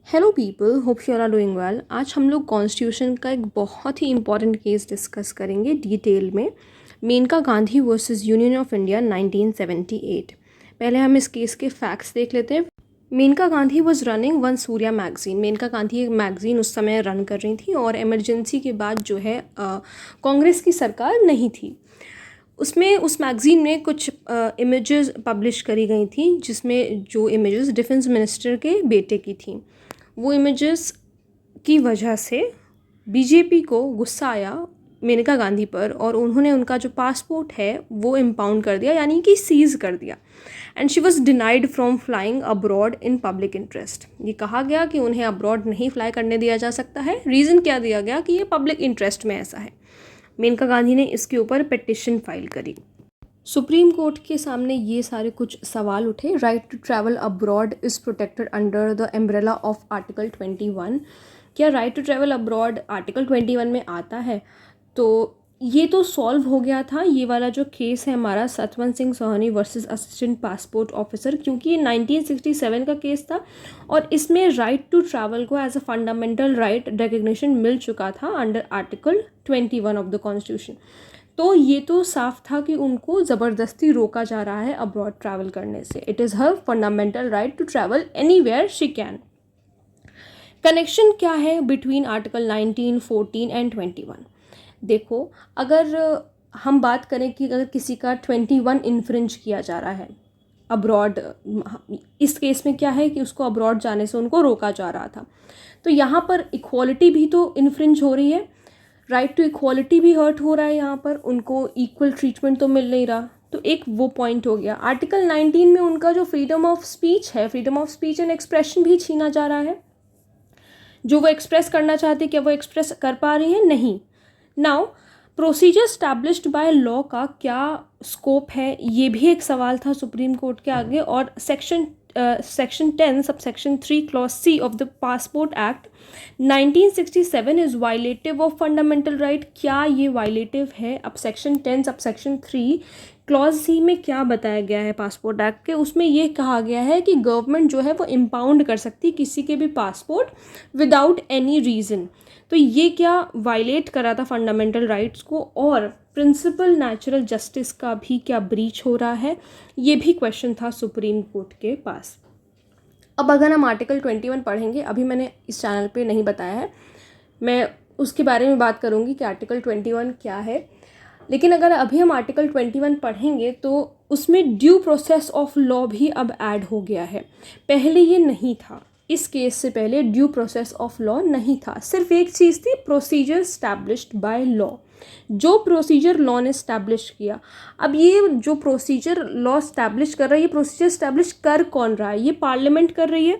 Hello people, hope you are doing well. आज हम लोग कॉन्स्टिट्यूशन का एक बहुत ही इंपॉर्टेंट केस डिस्कस करेंगे डिटेल में। Maneka Gandhi versus union of India 1978। पहले हम इस केस के फैक्ट्स देख लेते हैं। Maneka Gandhi was running one Surya magazine. Maneka Gandhi एक मैगजीन उस समय रन कर रही थी और इमरजेंसी के बाद जो है कांग्रेस की सरकार नहीं थी। उसमें उस मैगज़ीन में कुछ इमेजेस पब्लिश करी गई थी, जिसमें जो इमेजेस डिफेंस मिनिस्टर के बेटे की थी। वो इमेजेस की वजह से बीजेपी को गुस्सा आया मेनका गांधी पर और उन्होंने उनका जो पासपोर्ट है वो इम्पाउंड कर दिया, यानी कि सीज़ कर दिया। And she was denied from flying abroad in public interest. ये कहा गया कि उन्हें अब्रॉड नहीं फ्लाई करने दिया जा सकता है। रीज़न क्या दिया गया कि ये पब्लिक इंटरेस्ट में ऐसा है। मेनका गांधी ने इसके ऊपर पिटिशन फाइल करी। सुप्रीम कोर्ट के सामने ये सारे कुछ सवाल उठे। Right to travel abroad is protected under the umbrella of article 21। क्या right to travel abroad article 21 में आता है? तो ये तो सॉल्व हो गया था, ये वाला जो केस है हमारा Satwant Singh Sawhney versus assistant passport officer, क्योंकि ये 1967 का केस था और इसमें राइट टू ट्रैवल को as a fundamental right recognition मिल चुका था under article 21 of the constitution. तो ये तो साफ था कि उनको ज़बरदस्ती रोका जा रहा है अब्रॉड ट्रैवल करने से। It is her fundamental right to travel anywhere she can. Connection क्या है बिटवीन आर्टिकल 19, 14 एंड 21? देखो, अगर हम बात करें कि अगर किसी का 21 इन्फ्रिंज किया जा रहा है अब्रॉड, इस केस में क्या है कि उसको अब्रॉड जाने से उनको रोका जा रहा था, तो यहाँ पर इक्वालिटी भी तो इन्फ्रिंज हो रही है। राइट टू इक्वालिटी भी हर्ट हो रहा है, यहाँ पर उनको इक्वल ट्रीटमेंट तो मिल नहीं रहा। तो एक वो पॉइंट हो गया। आर्टिकल 19 में उनका जो फ्रीडम ऑफ स्पीच है, freedom of speech and expression भी छीना जा रहा है। जो वो एक्सप्रेस करना चाहते, क्या वो एक्सप्रेस कर पा रही हैं? नहीं। Now procedure established by law का क्या स्कोप है, ये भी एक सवाल था सुप्रीम कोर्ट के आगे। और section 10 subsection 3 clause C of the passport act 1967 is violative of fundamental right. क्या ये वायलेटिव है? अब सेक्शन 10 सबसेक्शन 3 क्लॉज C में क्या बताया गया है पासपोर्ट एक्ट के? उसमें ये कहा गया है कि गवर्नमेंट जो है वो इम्पाउंड कर सकती है किसी के भी पासपोर्ट विदाउट एनी रीज़न। तो ये क्या वायलेट करा था फंडामेंटल राइट्स को, और प्रिंसिपल नेचुरल जस्टिस का भी क्या ब्रीच हो रहा है? ये भी क्वेश्चन था सुप्रीम कोर्ट के पास। अब अगर हम आर्टिकल 21 पढ़ेंगे, अभी मैंने इस चैनल पे नहीं बताया है, मैं उसके बारे में बात करूँगी कि आर्टिकल 21 क्या है। लेकिन अगर अभी हम आर्टिकल 21 पढ़ेंगे तो उसमें ड्यू प्रोसेस ऑफ लॉ भी अब ऐड हो गया है। पहले ये नहीं था। इस केस से पहले ड्यू प्रोसेस ऑफ लॉ नहीं था। सिर्फ एक चीज़ थी, प्रोसीजर स्टैब्लिश्ड बाय लॉ। जो प्रोसीजर लॉ ने स्टैब्लिश किया, अब ये जो प्रोसीजर लॉ स्टैब्लिश कर रहा है, ये प्रोसीजर स्टैब्लिश कर कौन रहा है? ये पार्लियामेंट कर रही है।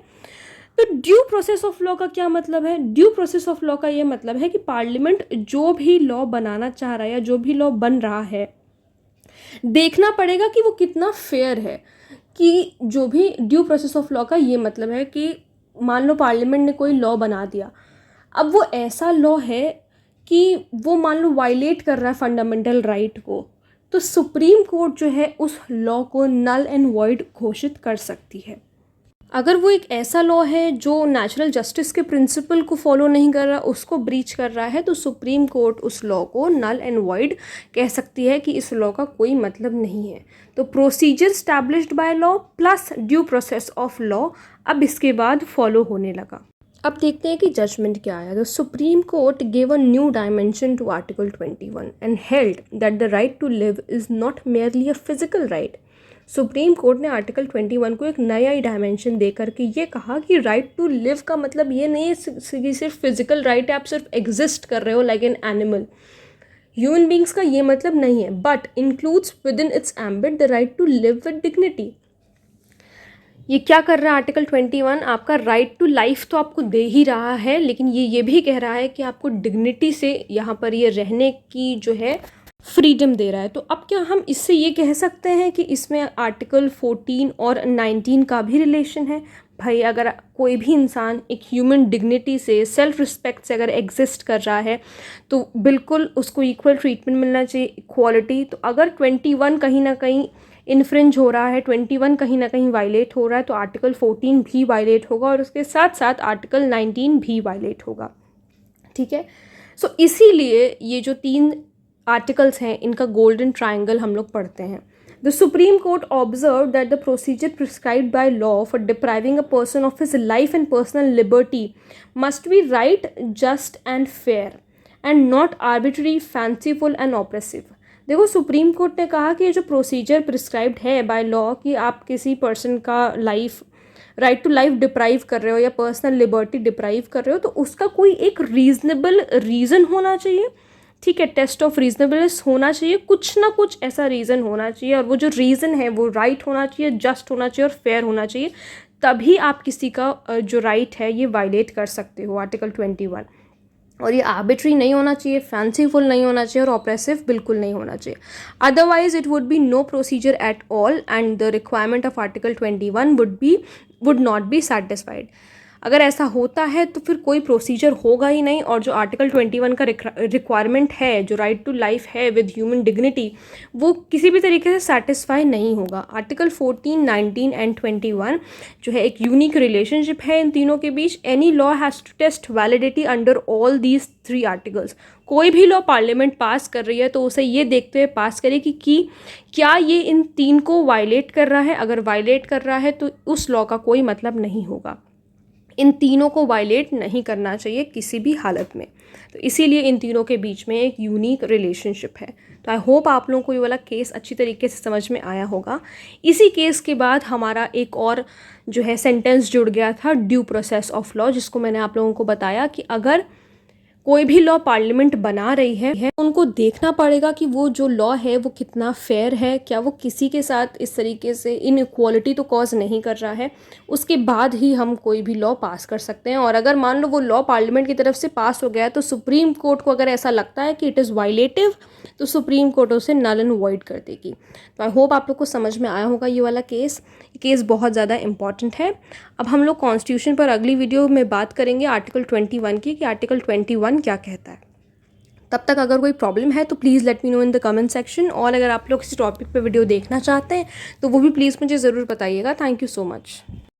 तो ड्यू प्रोसेस ऑफ लॉ का क्या मतलब है? ड्यू प्रोसेस ऑफ लॉ का ये मतलब है कि पार्लियामेंट जो भी लॉ बनाना चाह रहा है या जो भी लॉ बन रहा है, देखना पड़ेगा कि वो कितना फेयर है। कि जो भी ड्यू प्रोसेस ऑफ लॉ का ये मतलब है कि मान लो पार्लियामेंट ने कोई लॉ बना दिया, अब वो ऐसा लॉ है कि वो मान लो वायलेट कर रहा है फंडामेंटल राइट को, तो सुप्रीम कोर्ट जो है उस लॉ को नल एंड वॉइड घोषित कर सकती है। अगर वो एक ऐसा लॉ है जो नेचुरल जस्टिस के प्रिंसिपल को फॉलो नहीं कर रहा, उसको ब्रीच कर रहा है, तो सुप्रीम कोर्ट उस लॉ को नल एंड वॉइड कह सकती है कि इस लॉ का कोई मतलब नहीं है। तो procedure established by law plus due process of law अब इसके बाद फॉलो होने लगा। अब देखते हैं कि जजमेंट क्या आया। The supreme court gave a new dimension to article 21 and held that the right to live is not merely a physical right. Supreme court ने आर्टिकल 21 को एक नया ही डायमेंशन दे करके ये कहा कि राइट टू लिव का मतलब ये नहीं है कि सिर्फ फिजिकल राइट है, आप सिर्फ एग्जिस्ट कर रहे हो like an animal. Human beings का ये मतलब नहीं है, but includes within its ambit the right to live with dignity. ये क्या कर रहा है आर्टिकल 21? आपका राइट टू लाइफ तो आपको दे ही रहा है, लेकिन ये भी कह रहा है कि आपको डिग्निटी से यहाँ पर ये रहने की जो है फ्रीडम दे रहा है। तो अब क्या हम इससे ये कह सकते हैं कि इसमें आर्टिकल 14 और 19 का भी रिलेशन है? भाई, अगर कोई भी इंसान एक ह्यूमन डिग्निटी से, सेल्फ रिस्पेक्ट से अगर एग्जिस्ट कर रहा है तो बिल्कुल उसको इक्वल ट्रीटमेंट मिलना चाहिए, इक्वालिटी। तो अगर 21 कहीं ना कहीं इन्फ्रिंज हो रहा है, 21 कहीं ना कहीं वायलेट हो रहा है, तो आर्टिकल 14 भी वायलेट होगा और उसके साथ साथ आर्टिकल 19 भी वायलेट होगा। ठीक है, सो इसीलिए ये जो 3 आर्टिकल्स हैं इनका गोल्डन ट्रायंगल हम लोग पढ़ते हैं। The Supreme Court observed that the procedure prescribed by law for depriving a person of his life and personal liberty must be right, just and fair and not arbitrary, fanciful and oppressive. देखो, सुप्रीम court ने कहा कि ये जो procedure prescribed है by law कि आप किसी पर्सन का life, right to life deprive कर रहे हो या पर्सनल लिबर्टी डिप्राइव कर रहे हो, तो उसका कोई एक रीजनेबल रीज़न होना चाहिए। ठीक है, टेस्ट ऑफ रीजनेबलनेस होना चाहिए, कुछ ना कुछ ऐसा रीज़न होना चाहिए, और वो जो रीज़न है वो राइट होना चाहिए, जस्ट होना चाहिए और फेयर होना चाहिए, तभी आप किसी का जो राइट है ये वायलेट कर सकते हो, आर्टिकल 21। और ये आर्बिट्री नहीं होना चाहिए, फैंसीफुल नहीं होना चाहिए और ऑप्रेसिव बिल्कुल नहीं होना चाहिए। Otherwise it would be no procedure at all and the requirement of article 21 would not be satisfied. अगर ऐसा होता है तो फिर कोई प्रोसीजर होगा ही नहीं, और जो आर्टिकल 21 का रिक्वायरमेंट है, जो राइट टू लाइफ है विद ह्यूमन डिग्निटी, वो किसी भी तरीके से सेटिस्फाई नहीं होगा। आर्टिकल 14, 19 एंड 21 जो है एक यूनिक रिलेशनशिप है इन तीनों के बीच। Any law has to test validity under all these 3 articles. कोई भी लॉ पार्लियामेंट पास कर रही है तो उसे ये देखते हुए पास करे कि क्या ये इन 3 को वायलेट कर रहा है। अगर वायलेट कर रहा है तो उस लॉ का कोई मतलब नहीं होगा। इन तीनों को वायलेट नहीं करना चाहिए किसी भी हालत में, तो इसीलिए इन तीनों के बीच में एक यूनिक रिलेशनशिप है। तो आई होप आप लोगों को ये वाला केस अच्छी तरीके से समझ में आया होगा। इसी केस के बाद हमारा एक और जो है सेंटेंस जुड़ गया था, ड्यू प्रोसेस ऑफ लॉ, जिसको मैंने आप लोगों को बताया कि अगर कोई भी लॉ पार्लियामेंट बना रही है उनको देखना पड़ेगा कि वो जो लॉ है वो कितना फेयर है, क्या वो किसी के साथ इस तरीके से इनइक्वालिटी तो कॉज नहीं कर रहा है, उसके बाद ही हम कोई भी लॉ पास कर सकते हैं। और अगर मान लो वो लॉ पार्लियामेंट की तरफ से पास हो गया तो सुप्रीम कोर्ट को अगर ऐसा लगता है कि इट इज़ वायलेटिव तो सुप्रीम कोर्ट उसे नल एंड वॉइड कर देगी। तो आई होप आप लोग को समझ में आया होगा ये वाला केस बहुत ज़्यादा इंपॉर्टेंट है। अब हम लोग कॉन्स्टिट्यूशन पर अगली वीडियो में बात करेंगे आर्टिकल 21 की, कि आर्टिकल 21 क्या कहता है। तब तक अगर कोई प्रॉब्लम है तो please let me know in the comment section, और अगर आप लोग किसी टॉपिक पे वीडियो देखना चाहते हैं तो वो भी प्लीज़ मुझे ज़रूर बताइएगा। Thank you so much.